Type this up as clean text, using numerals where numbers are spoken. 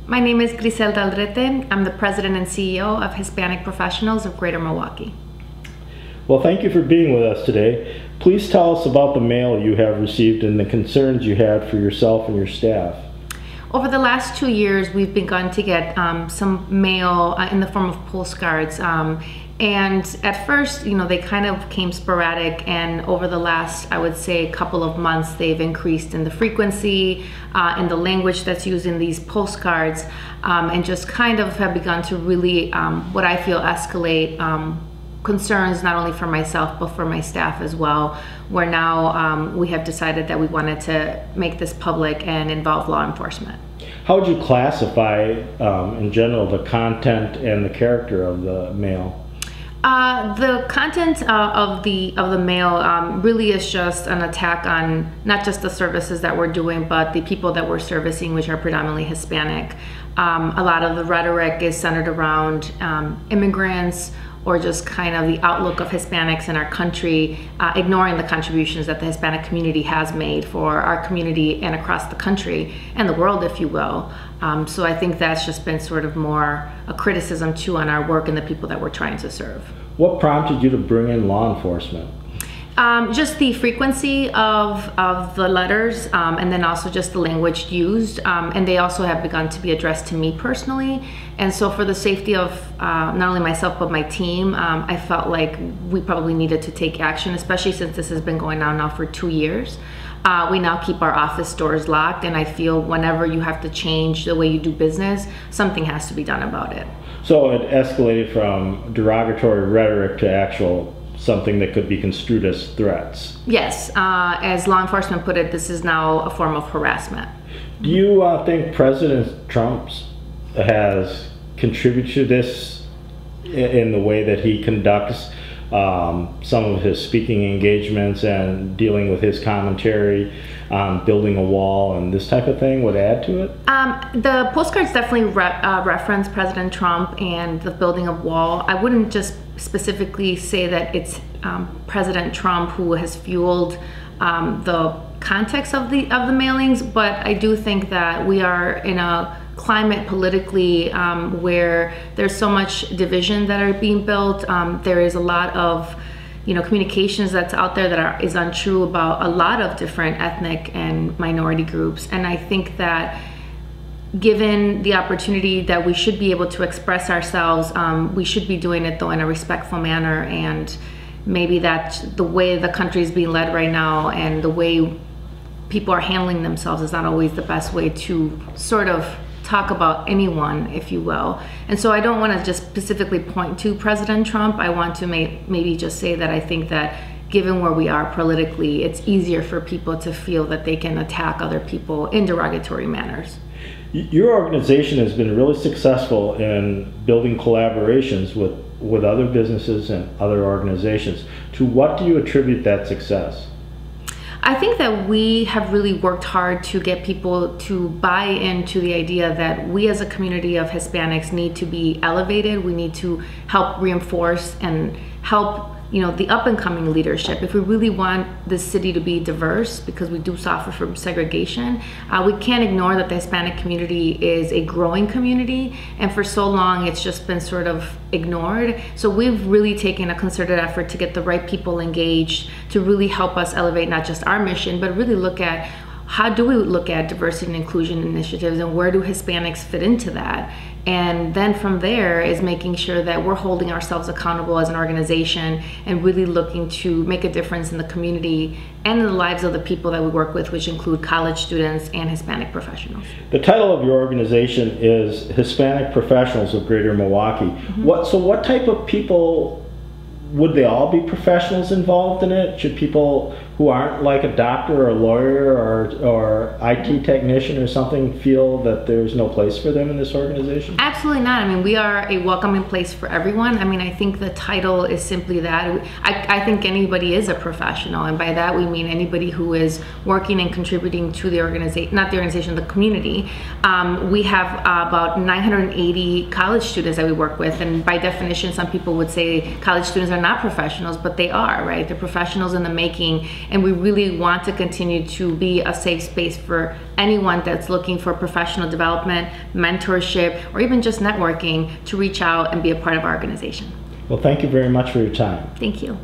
My name is Griselda Aldrete. I'm the president and CEO of Hispanic Professionals of Greater Milwaukee. Well, thank you for being with us today. Please tell us about the mail you have received and the concerns you had for yourself and your staff. Over the last 2 years, we've begun to get some mail in the form of postcards. And at first, they kind of came sporadic, and over the last, I would say, couple of months, they've increased in the frequency and the language that's used in these postcards, and just kind of have begun to really, what I feel, escalate concerns not only for myself but for my staff as well, where now we have decided that we wanted to make this public and involve law enforcement. How would you classify, in general, the content and the character of the mail? The content of the mail really is just an attack on not just the services that we're doing, but the people that we're servicing, which are predominantly Hispanic. A lot of the rhetoric is centered around immigrants, or just kind of the outlook of Hispanics in our country, ignoring the contributions that the Hispanic community has made for our community and across the country and the world, if you will. So I think that's just been sort of more a criticism too on our work and the people that we're trying to serve. What prompted you to bring in law enforcement? Just the frequency of the letters, and then also just the language used, and they also have begun to be addressed to me personally. And so for the safety of not only myself but my team, I felt like we probably needed to take action, especially since this has been going on now for 2 years. We now keep our office doors locked, and I feel whenever you have to change the way you do business, something has to be done about it. So it escalated from derogatory rhetoric to actual something that could be construed as threats. Yes, as law enforcement put it, this is now a form of harassment. Do you think President Trump has contributed to this in the way that he conducts some of his speaking engagements and dealing with his commentary on building a wall and this type of thing would add to it? The postcards definitely reference President Trump and the building of wall. I wouldn't just specifically say that it's President Trump who has fueled the context of the mailings, but I do think that we are in a climate politically where there's so much division that are being built. There is a lot of communications that's out there that is untrue about a lot of different ethnic and minority groups, and I think that given the opportunity that we should be able to express ourselves, we should be doing it though in a respectful manner. And maybe that the way the country is being led right now and the way people are handling themselves is not always the best way to sort of talk about anyone, if you will. And so I don't want to just specifically point to President Trump. I want to maybe just say that I think that given where we are politically, it's easier for people to feel that they can attack other people in derogatory manners. Your organization has been really successful in building collaborations with other businesses and other organizations. To what do you attribute that success? I think that we have really worked hard to get people to buy into the idea that we as a community of Hispanics need to be elevated. We need to help reinforce and help the up and coming leadership. If we really want this city to be diverse, because we do suffer from segregation, we can't ignore that the Hispanic community is a growing community, and for so long it's just been sort of ignored. So we've really taken a concerted effort to get the right people engaged to really help us elevate not just our mission, but really look at how do we look at diversity and inclusion initiatives and where do Hispanics fit into that? And then from there is making sure that we're holding ourselves accountable as an organization and really looking to make a difference in the community and in the lives of the people that we work with, which include college students and Hispanic professionals. The title of your organization is Hispanic Professionals of Greater Milwaukee. Mm-hmm. What type of people, would they all be professionals involved in it? Should people who aren't like a doctor or a lawyer or IT technician or something feel that there's no place for them in this organization? Absolutely not. I mean, we are a welcoming place for everyone. I mean, I think the title is simply that. I think anybody is a professional, and by that we mean anybody who is working and contributing to the organization, not the organization, the community. We have about 980 college students that we work with, and by definition, some people would say college students are not professionals, but they are, right? They're professionals in the making. And we really want to continue to be a safe space for anyone that's looking for professional development, mentorship, or even just networking to reach out and be a part of our organization. Well, thank you very much for your time. Thank you.